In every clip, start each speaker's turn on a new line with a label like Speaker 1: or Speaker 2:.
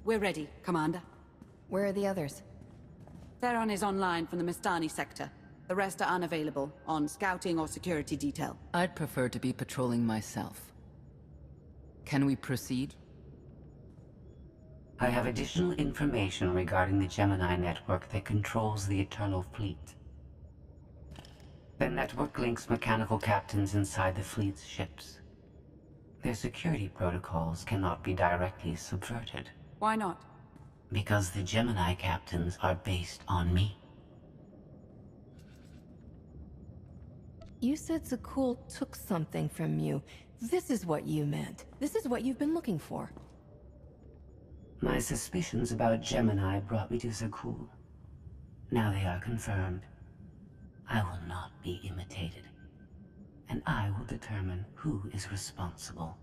Speaker 1: We're ready, Commander.
Speaker 2: Where are the others?
Speaker 1: Theron is online from the Mistani sector. The rest are unavailable, on scouting or security detail.
Speaker 3: I'd prefer to be patrolling myself. Can we proceed?
Speaker 4: I have additional information regarding the Gemini network that controls the Eternal Fleet. The network links mechanical captains inside the fleet's ships. Their security protocols cannot be directly subverted.
Speaker 1: Why not?
Speaker 4: Because the Gemini captains are based on me.
Speaker 2: You said Zakul took something from you. This is what you meant. This is what you've been looking for.
Speaker 4: My suspicions about Gemini brought me to Zakul. Now they are confirmed. I will not be imitated. And I will determine who is responsible.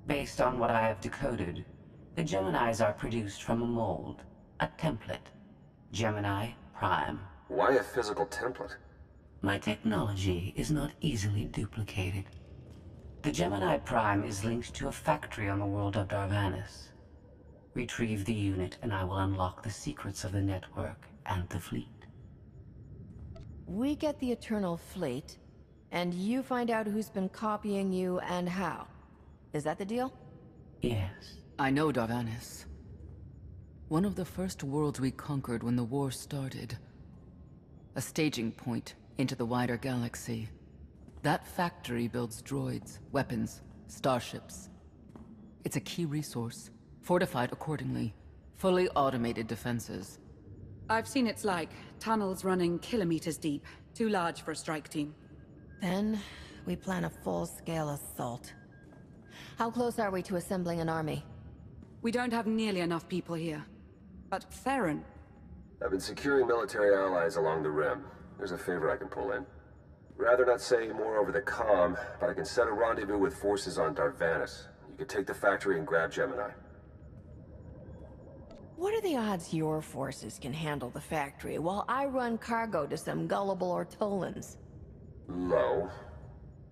Speaker 4: Based on what I have decoded, the Geminis are produced from a mold, a template. Gemini Prime.
Speaker 5: Why a physical template?
Speaker 4: My technology is not easily duplicated. The Gemini Prime is linked to a factory on the world of Darvanis. Retrieve the unit and I will unlock the secrets of the network and the fleet.
Speaker 2: We get the Eternal Fleet, and you find out who's been copying you and how. Is that the deal?
Speaker 4: Yes.
Speaker 3: I know Darvanis. One of the first worlds we conquered when the war started. A staging point into the wider galaxy. That factory builds droids, weapons, starships. It's a key resource, fortified accordingly. Fully automated defenses.
Speaker 1: I've seen it's like tunnels running kilometers deep. Too large for a strike team.
Speaker 2: Then, we plan a full-scale assault. How close are we to assembling an army?
Speaker 1: We don't have nearly enough people here. But Theron...
Speaker 5: I've been securing military allies along the rim. There's a favor I can pull in. Rather not say more over the comm, but I can set a rendezvous with forces on Darvanis. You could take the factory and grab Gemini.
Speaker 2: What are the odds your forces can handle the factory while I run cargo to some gullible Ortolans?
Speaker 5: Low.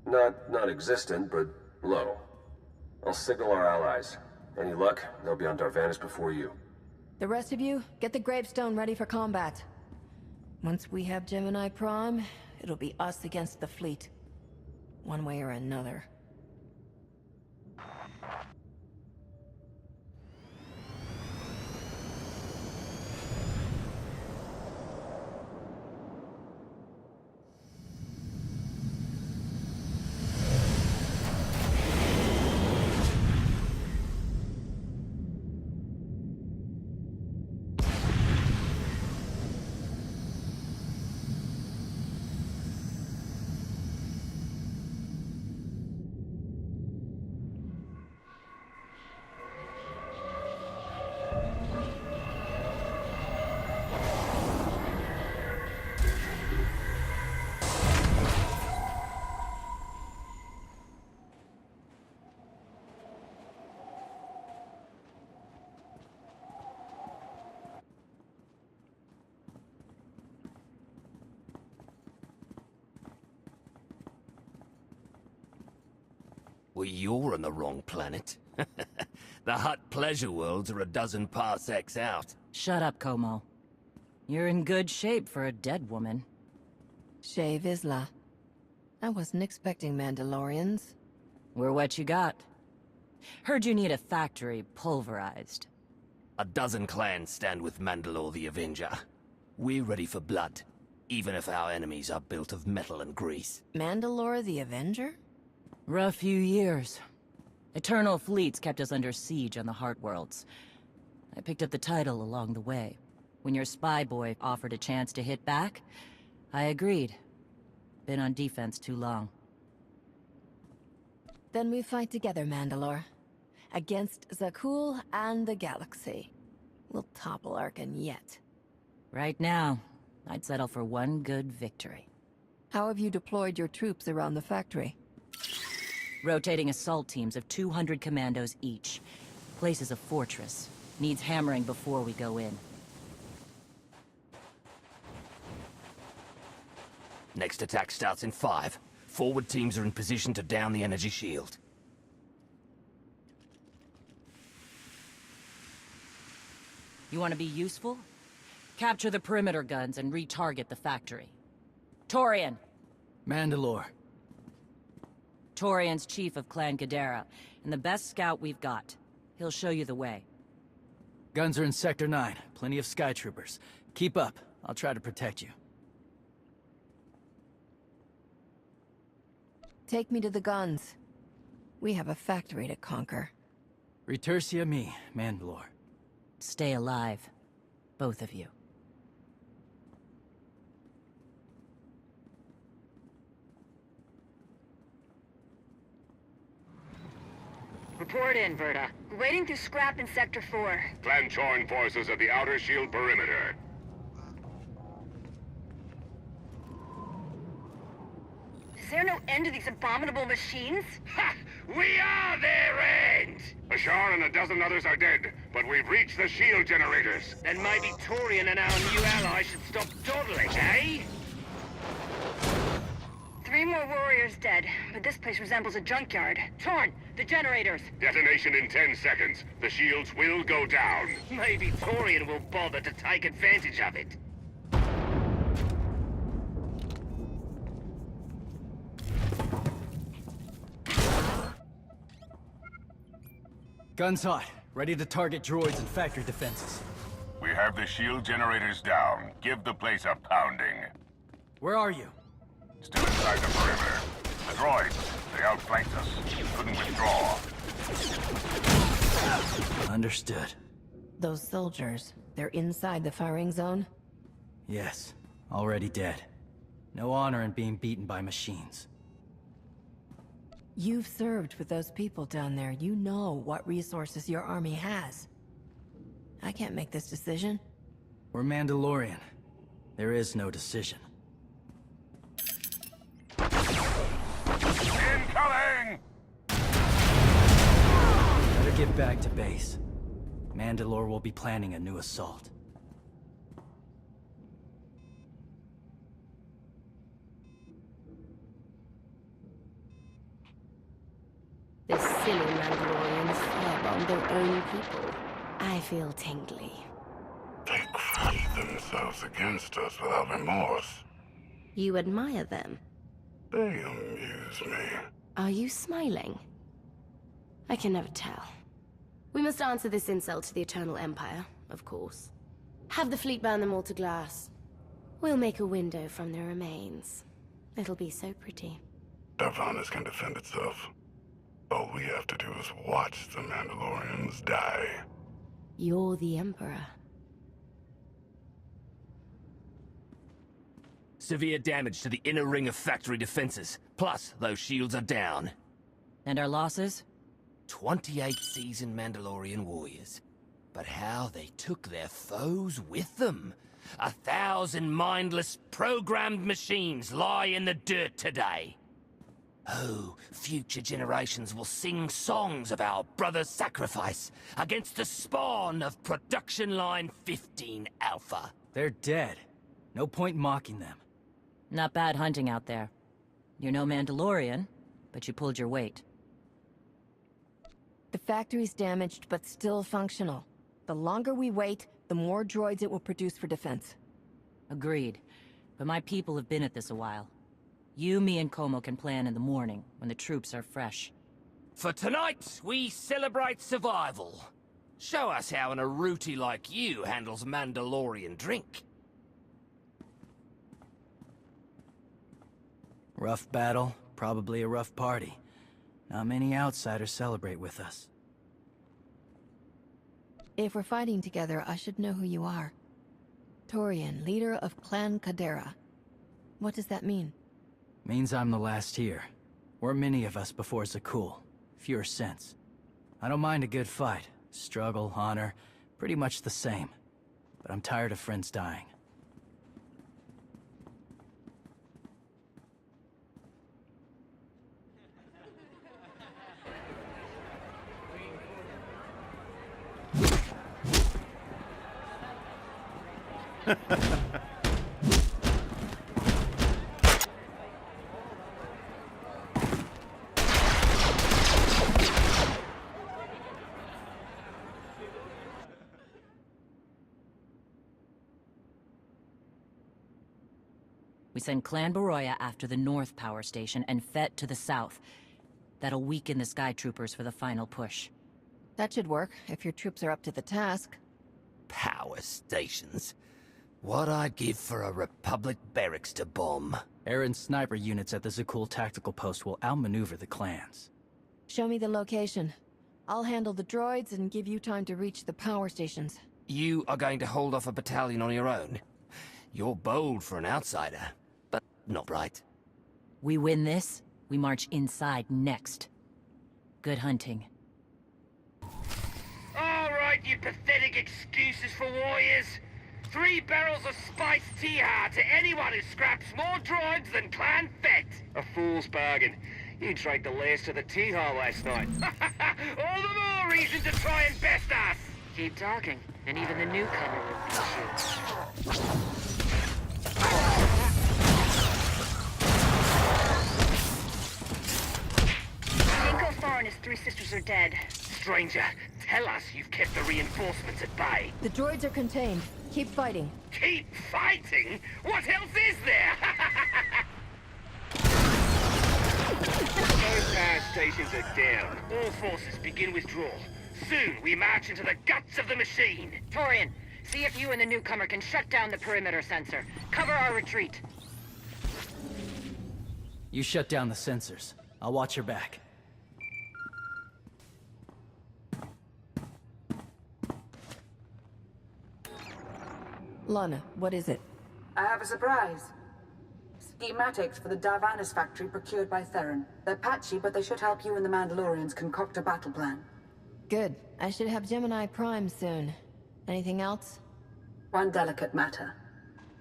Speaker 5: Not non-existent, but low. I'll signal our allies. Any luck, they'll be on Darvanis before you.
Speaker 2: The rest of you, get the gravestone ready for combat. Once we have Gemini Prime, it'll be us against the fleet. One way or another.
Speaker 6: Well, you're on the wrong planet. The Hutt pleasure worlds are a dozen parsecs out.
Speaker 7: Shut up, Como. You're in good shape for a dead woman.
Speaker 2: Shea Vizsla. I wasn't expecting Mandalorians.
Speaker 7: We're what you got. Heard you need a factory pulverized.
Speaker 6: A dozen clans stand with Mandalore the Avenger. We're ready for blood, even if our enemies are built of metal and grease.
Speaker 2: Mandalore the Avenger?
Speaker 7: Rough few years. Eternal fleets kept us under siege on the Heart Worlds. I picked up the title along the way. When your spy boy offered a chance to hit back, I agreed. Been on defense too long.
Speaker 2: Then we fight together, Mandalore. Against Zakul and the galaxy. We'll topple Arkan yet.
Speaker 7: Right now, I'd settle for one good victory.
Speaker 2: How have you deployed your troops around the factory?
Speaker 7: Rotating assault teams of 200 commandos each. Place is a fortress. Needs hammering before we go in.
Speaker 6: Next attack starts in 5. Forward teams are in position to down the energy shield.
Speaker 7: You want to be useful? Capture the perimeter guns and retarget the factory. Torian!
Speaker 8: Mandalore.
Speaker 7: Torian's chief of Clan Gadara, and the best scout we've got. He'll show you the way.
Speaker 8: Guns are in Sector 9. Plenty of Sky Troopers. Keep up. I'll try to protect you.
Speaker 2: Take me to the guns. We have a factory to conquer.
Speaker 8: Retursia me, Mandalore.
Speaker 7: Stay alive. Both of you.
Speaker 9: Report in, Verta. We're waiting through scrap in Sector 4.
Speaker 10: Clan-torn forces at the outer shield perimeter.
Speaker 9: Is there no end to these abominable machines?
Speaker 10: Ha! We are their end! Ashar and a dozen others are dead, but we've reached the shield generators.
Speaker 9: Then maybe Torian and our new ally should stop dawdling, eh? 3 more warriors dead, but this place resembles a junkyard. Torn! The generators!
Speaker 10: Detonation in 10 seconds. The shields will go down.
Speaker 9: Maybe Torian will bother to take advantage of it.
Speaker 8: Guns hot. Ready to target droids and factory defenses.
Speaker 10: We have the shield generators down. Give the place a pounding.
Speaker 8: Where are you?
Speaker 10: Still inside the perimeter. The droids, they outflanked us. Couldn't withdraw.
Speaker 8: Understood.
Speaker 2: Those soldiers, they're inside the firing zone?
Speaker 8: Yes. Already dead. No honor in being beaten by machines.
Speaker 2: You've served with those people down there. You know what resources your army has. I can't make this decision.
Speaker 8: We're Mandalorian. There is no decision.
Speaker 10: Incoming!
Speaker 8: Better get back to base. Mandalore will be planning a new assault.
Speaker 11: The silly Mandalorians firebomb their own people. I feel tingly.
Speaker 10: They crushed themselves against us without remorse.
Speaker 11: You admire them.
Speaker 10: They amuse me.
Speaker 11: Are you smiling? I can never tell. We must answer this insult to the Eternal Empire, of course. Have the fleet burn them all to glass. We'll make a window from their remains. It'll be so pretty.
Speaker 10: Darvanis can defend itself. All we have to do is watch the Mandalorians die.
Speaker 11: You're the Emperor.
Speaker 6: Severe damage to the inner ring of factory defenses. Plus, those shields are down.
Speaker 7: And our losses?
Speaker 6: 28 seasoned Mandalorian warriors. But how they took their foes with them. 1,000 mindless, programmed machines lie in the dirt today. Oh, future generations will sing songs of our brother's sacrifice against the spawn of Production Line 15 Alpha.
Speaker 8: They're dead. No point mocking them.
Speaker 7: Not bad hunting out there. You're no Mandalorian, but you pulled your weight.
Speaker 2: The factory's damaged, but still functional. The longer we wait, the more droids it will produce for defense.
Speaker 7: Agreed. But my people have been at this a while. You, me, and Como can plan in the morning, when the troops are fresh.
Speaker 6: For tonight, we celebrate survival. Show us how an Aruti like you handles Mandalorian drink.
Speaker 8: Rough battle, probably a rough party. Not many outsiders celebrate with us.
Speaker 2: If we're fighting together, I should know who you are. Torian, leader of Clan Gadara. What does that mean?
Speaker 8: Means I'm the last here. Weren't many of us before Zakul. Fewer since. I don't mind a good fight. Struggle, honor, pretty much the same. But I'm tired of friends dying.
Speaker 7: Send Clan Baroya after the North Power Station and Fett to the south. That'll weaken the Sky Troopers for the final push.
Speaker 2: That should work, if your troops are up to the task.
Speaker 6: Power stations. What I'd give for a Republic barracks to bomb.
Speaker 8: Aaron's sniper units at the Zakul tactical post will outmaneuver the clans.
Speaker 2: Show me the location. I'll handle the droids and give you time to reach the power stations.
Speaker 6: You are going to hold off a battalion on your own? You're bold for an outsider, but not right.
Speaker 7: We win this, we march inside next. Good hunting.
Speaker 10: All right, you pathetic excuses for warriors. 3 barrels of spiced Tiha to anyone who scraps more droids than Clan Fett. A fool's bargain. You drank the last of the Tiha last night. All the more reason to try and best us.
Speaker 9: Keep talking, and even the newcomer will beat you. Dinko Thar and his 3 sisters are dead.
Speaker 10: Stranger, tell us you've kept the reinforcements at bay.
Speaker 2: The droids are contained. Keep fighting.
Speaker 10: Keep fighting? What else is there? Those power stations are down. All forces begin withdrawal. Soon we march into the guts of the machine.
Speaker 9: Torian, see if you and the newcomer can shut down the perimeter sensor. Cover our retreat.
Speaker 8: You shut down the sensors. I'll watch your back.
Speaker 2: Lana, what is it?
Speaker 1: I have a surprise. Schematics for the Darvanis factory procured by Theron. They're patchy, but they should help you and the Mandalorians concoct a battle plan.
Speaker 2: Good. I should have Gemini Prime soon. Anything else?
Speaker 1: One delicate matter.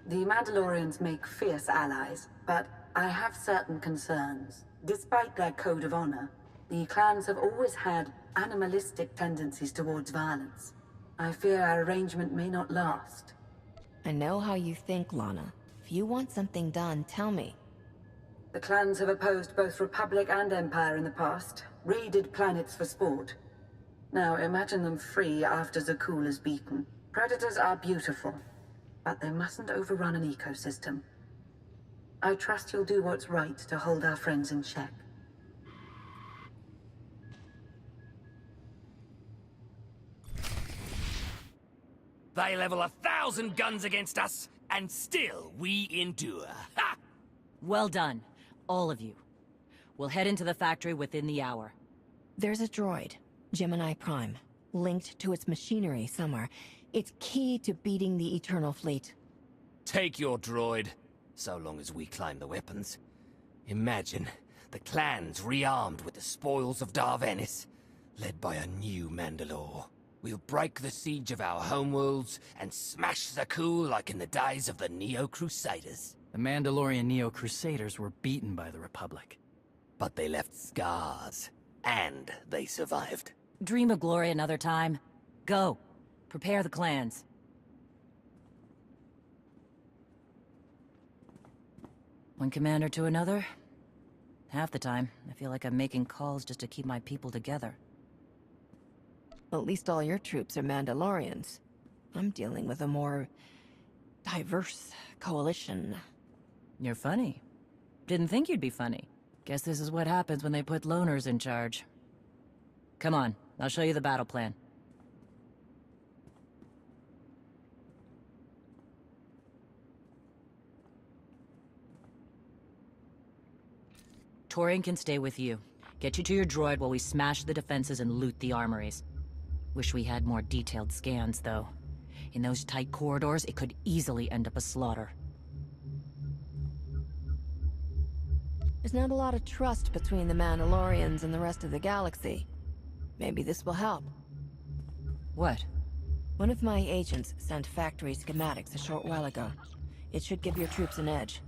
Speaker 1: The Mandalorians make fierce allies, but I have certain concerns. Despite their code of honor, the clans have always had animalistic tendencies towards violence. I fear our arrangement may not last.
Speaker 2: I know how you think, Lana. If you want something done, tell me.
Speaker 1: The clans have opposed both Republic and Empire in the past, raided planets for sport. Now imagine them free after Zakul is beaten. Predators are beautiful, but they mustn't overrun an ecosystem. I trust you'll do what's right to hold our friends in check.
Speaker 6: They level 1,000 guns against us, and still we endure. Ha!
Speaker 7: Well done, all of you. We'll head into the factory within the hour.
Speaker 2: There's a droid, Gemini Prime, linked to its machinery somewhere. It's key to beating the Eternal Fleet.
Speaker 6: Take your droid, so long as we claim the weapons. Imagine the clans rearmed with the spoils of Darvanis, led by a new Mandalore. We'll break the siege of our homeworlds and smash Zakul like in the days of the Neo-Crusaders.
Speaker 8: The Mandalorian Neo-Crusaders were beaten by the Republic.
Speaker 6: But they left scars, and they survived.
Speaker 7: Dream of glory another time. Go. Prepare the clans. One commander to another. Half the time, I feel like I'm making calls just to keep my people together.
Speaker 2: At least all your troops are Mandalorians. I'm dealing with a more diverse coalition.
Speaker 7: You're funny. Didn't think you'd be funny. Guess this is what happens when they put loners in charge. Come on, I'll show you the battle plan. Torian can stay with you. Get you to your droid while we smash the defenses and loot the armories. Wish we had more detailed scans, though. In those tight corridors, it could easily end up a slaughter.
Speaker 2: There's not a lot of trust between the Mandalorians and the rest of the galaxy. Maybe this will help.
Speaker 7: What?
Speaker 2: One of my agents sent factory schematics a short while ago. It should give your troops an edge.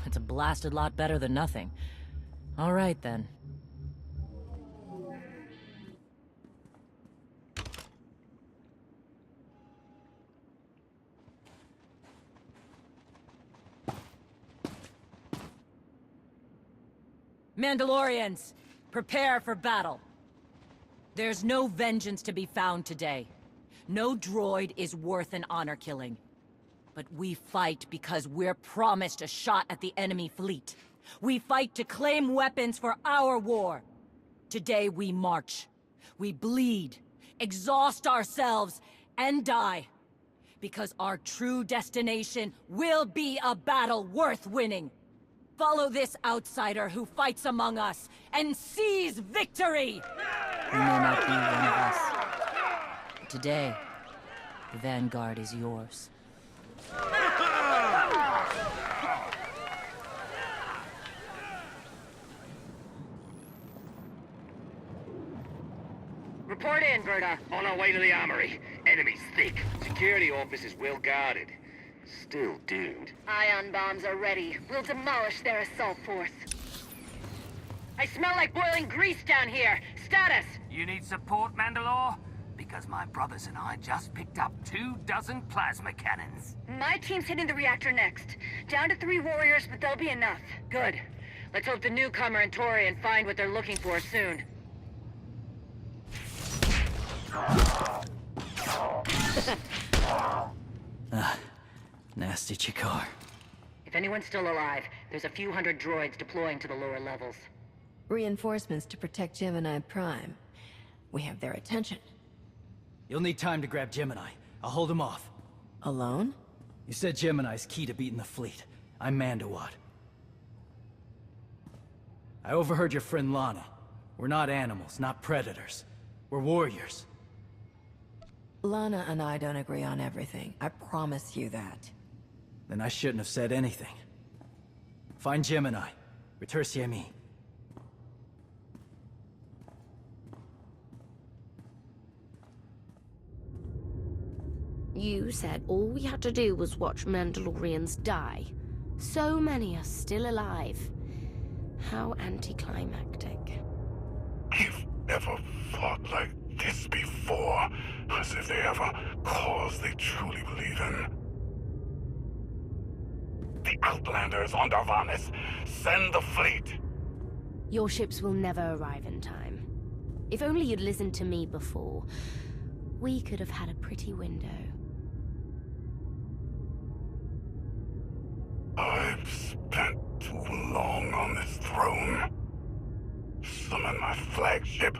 Speaker 7: It's a blasted lot better than nothing. All right, then. Mandalorians, prepare for battle. There's no vengeance to be found today. No droid is worth an honor killing. But But we fight because we're promised a shot at the enemy fleet. We fight to claim weapons for our war. Today we march. We bleed, exhaust ourselves, and die. Because our true destination will be a battle worth winning. Follow this outsider who fights among us and seize victory!
Speaker 2: You may not be one of us.
Speaker 7: But today, the Vanguard is yours.
Speaker 10: Report in, Berta. On our way to the armory. Enemy's thick. Security officers well guarded. Still doomed.
Speaker 9: Ion bombs are ready. We'll demolish their assault force. I smell like boiling grease down here. Status!
Speaker 6: You need support, Mandalore? Because my brothers and I just picked up 24 plasma cannons.
Speaker 9: My team's hitting the reactor next. Down to 3 warriors, but they'll be enough.
Speaker 10: Good. Let's hope the newcomer and Torian find what they're looking for soon.
Speaker 8: Nasty Chikar.
Speaker 10: If anyone's still alive, there's a few hundred droids deploying to the lower levels.
Speaker 2: Reinforcements to protect Gemini Prime. We have their attention.
Speaker 8: You'll need time to grab Gemini. I'll hold him off.
Speaker 2: Alone?
Speaker 8: You said Gemini's key to beating the fleet. I'm Mandawat. I overheard your friend Lana. We're not animals, not predators. We're warriors.
Speaker 2: Lana and I don't agree on everything. I promise you that.
Speaker 8: Then I shouldn't have said anything. Find Gemini. Retursi ami.
Speaker 11: You said all we had to do was watch Mandalorians die. So many are still alive. How anticlimactic.
Speaker 12: I've never fought like this before, as if they have a cause they truly believe in. The Outlanders on Darvanis! Send the fleet!
Speaker 11: Your ships will never arrive in time. If only you'd listened to me before, we could have had a pretty window.
Speaker 12: I've spent too long on this throne. Summon my flagship.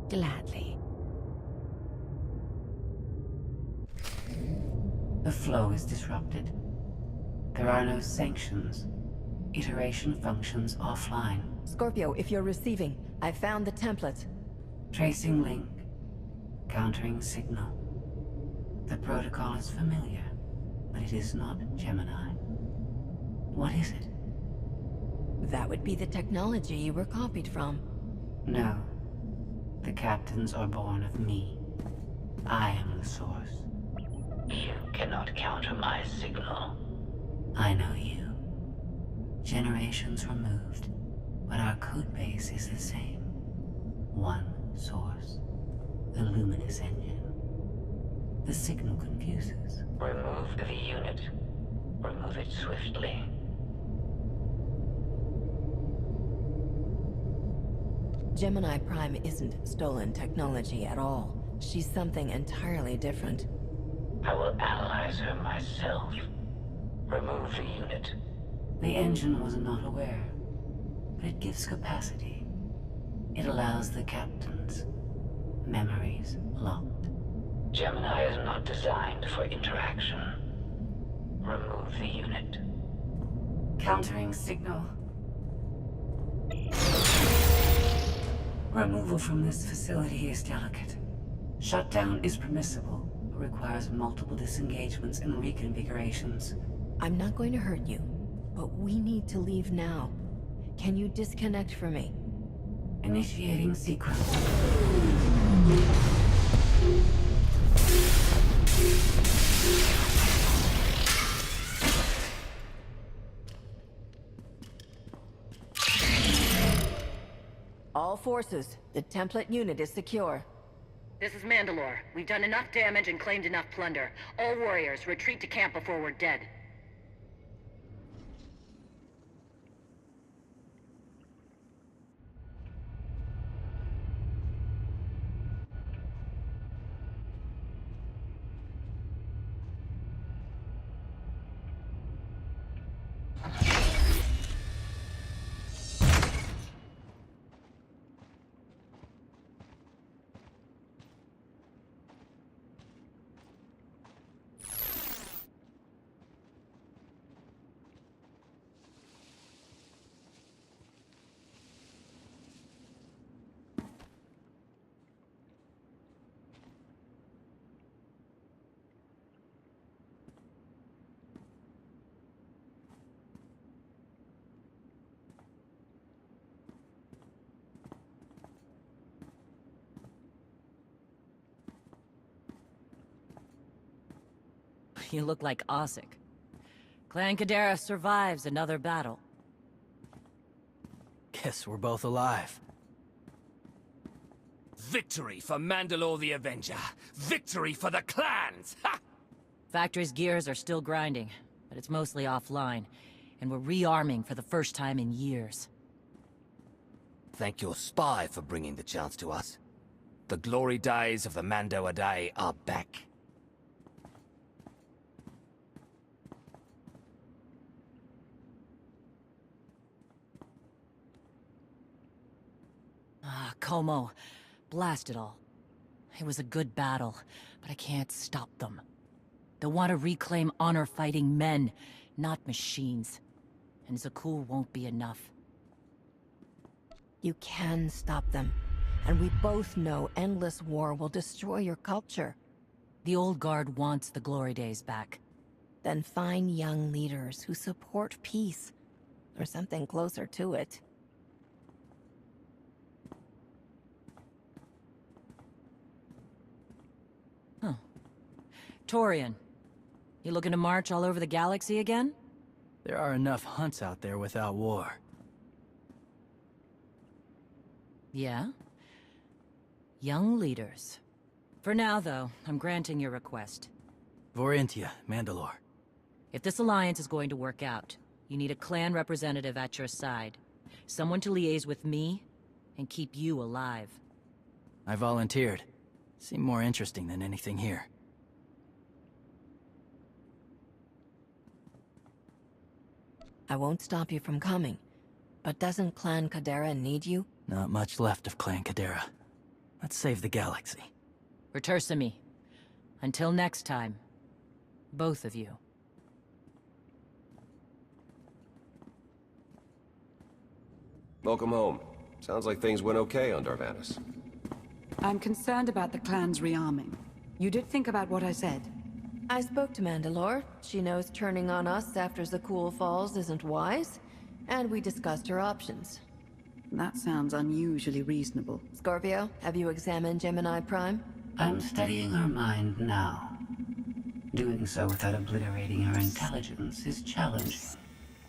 Speaker 11: Gladly.
Speaker 4: The flow is disrupted. There are no sanctions. Iteration functions offline.
Speaker 2: Scorpio, if you're receiving, I found the template.
Speaker 4: Tracing link. Countering signal. The protocol is familiar, but it is not Gemini. What is it?
Speaker 2: That would be the technology you were copied from.
Speaker 4: No. The captains are born of me. I am the source. You cannot counter my signal. I know you. Generations removed, but our code base is the same. One source. The luminous engine. The signal confuses. Remove the unit. Remove it swiftly.
Speaker 2: Gemini Prime isn't stolen technology at all. She's something entirely different.
Speaker 4: I will analyze her myself. Remove the unit. The engine was not aware, but it gives capacity. It allows the captains. Memories locked. Gemini is not designed for interaction. Remove the unit. Countering signal. Removal from this facility is delicate. Shutdown is permissible, but requires multiple disengagements and reconfigurations.
Speaker 2: I'm not going to hurt you, but we need to leave now. Can you disconnect for me?
Speaker 4: Initiating sequence.
Speaker 2: All forces, the template unit is secure.
Speaker 10: This is Mandalore. We've done enough damage and claimed enough plunder. All warriors, retreat to camp before we're dead.
Speaker 7: You look like Ossic. Clan Kadera survives another battle.
Speaker 8: Guess we're both alive.
Speaker 6: Victory for Mandalore the Avenger! Victory for the clans! Ha!
Speaker 7: Factory's gears are still grinding, but it's mostly offline, and we're rearming for the first time in years.
Speaker 6: Thank your spy for bringing the chance to us. The glory days of the Mando Adae are back.
Speaker 7: Ah, Como. Blast it all. It was a good battle, but I can't stop them. They want to reclaim honor-fighting men, not machines. And Zakuul won't be enough.
Speaker 2: You can stop them. And we both know endless war will destroy your culture.
Speaker 7: The old guard wants the glory days back.
Speaker 2: Then find young leaders who support peace. Or something closer to it.
Speaker 7: Huh. Torian, you looking to march all over the galaxy again?
Speaker 8: There are enough hunts out there without war.
Speaker 7: Yeah? Young leaders. For now, though, I'm granting your request.
Speaker 8: Vorintia, Mandalore.
Speaker 7: If this alliance is going to work out, you need a clan representative at your side. Someone to liaise with me, and keep you alive.
Speaker 8: I volunteered. Seemed more interesting than anything here.
Speaker 2: I won't stop you from coming. But doesn't Clan Kadera need you?
Speaker 8: Not much left of Clan Kadera. Let's save the galaxy.
Speaker 7: Retursa me. Until next time. Both of you.
Speaker 5: Welcome home. Sounds like things went okay on Darvanis.
Speaker 1: I'm concerned about the clan's rearming. You did think about what I said?
Speaker 2: I spoke to Mandalore. She knows turning on us after Zakuul falls isn't wise. And we discussed her options.
Speaker 1: That sounds unusually reasonable.
Speaker 2: Scorpio, have you examined Gemini Prime?
Speaker 4: I'm studying her mind now. Doing so without obliterating her intelligence is challenging,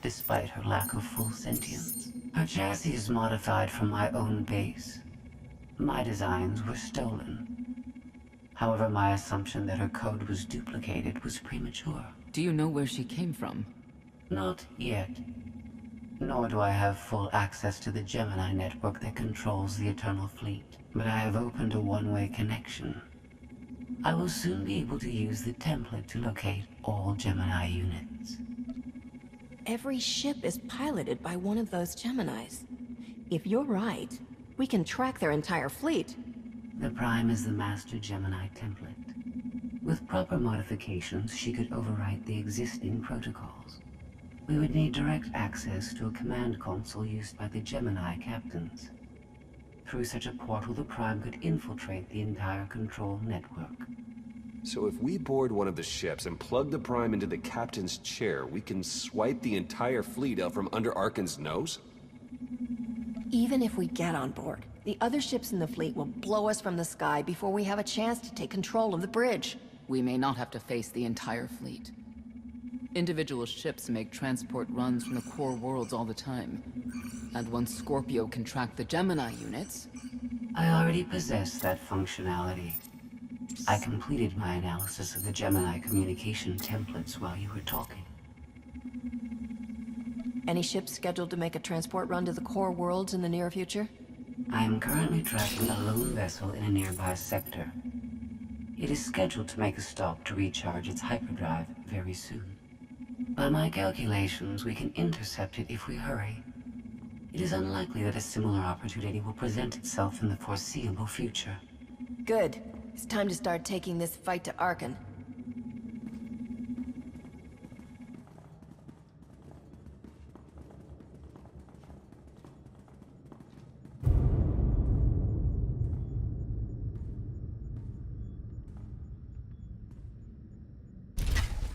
Speaker 4: despite her lack of full sentience. Her chassis is modified from my own base. My designs were stolen. However, my assumption that her code was duplicated was premature.
Speaker 3: Do you know where she came from?
Speaker 4: Not yet. Nor do I have full access to the Gemini network that controls the Eternal Fleet. But I have opened a one-way connection. I will soon be able to use the template to locate all Gemini units.
Speaker 2: Every ship is piloted by one of those Geminis. If you're right, we can track their entire fleet.
Speaker 4: The Prime is the master Gemini template. With proper modifications, she could overwrite the existing protocols. We would need direct access to a command console used by the Gemini captains. Through such a portal, the Prime could infiltrate the entire control network.
Speaker 5: So if we board one of the ships and plug the Prime into the captain's chair, we can swipe the entire fleet out from under Arkan's nose?
Speaker 2: Even if we get on board, the other ships in the fleet will blow us from the sky before we have a chance to take control of the bridge.
Speaker 3: We may not have to face the entire fleet. Individual ships make transport runs from the core worlds all the time. And once Scorpio can track the Gemini units...
Speaker 4: I already possess that functionality. I completed my analysis of the Gemini communication templates while you were talking.
Speaker 2: Any ships scheduled to make a transport run to the core worlds in the near future?
Speaker 4: I am currently tracking a lone vessel in a nearby sector. It is scheduled to make a stop to recharge its hyperdrive very soon. By my calculations, we can intercept it if we hurry. It is unlikely that a similar opportunity will present itself in the foreseeable future.
Speaker 2: Good. It's time to start taking this fight to Arkan.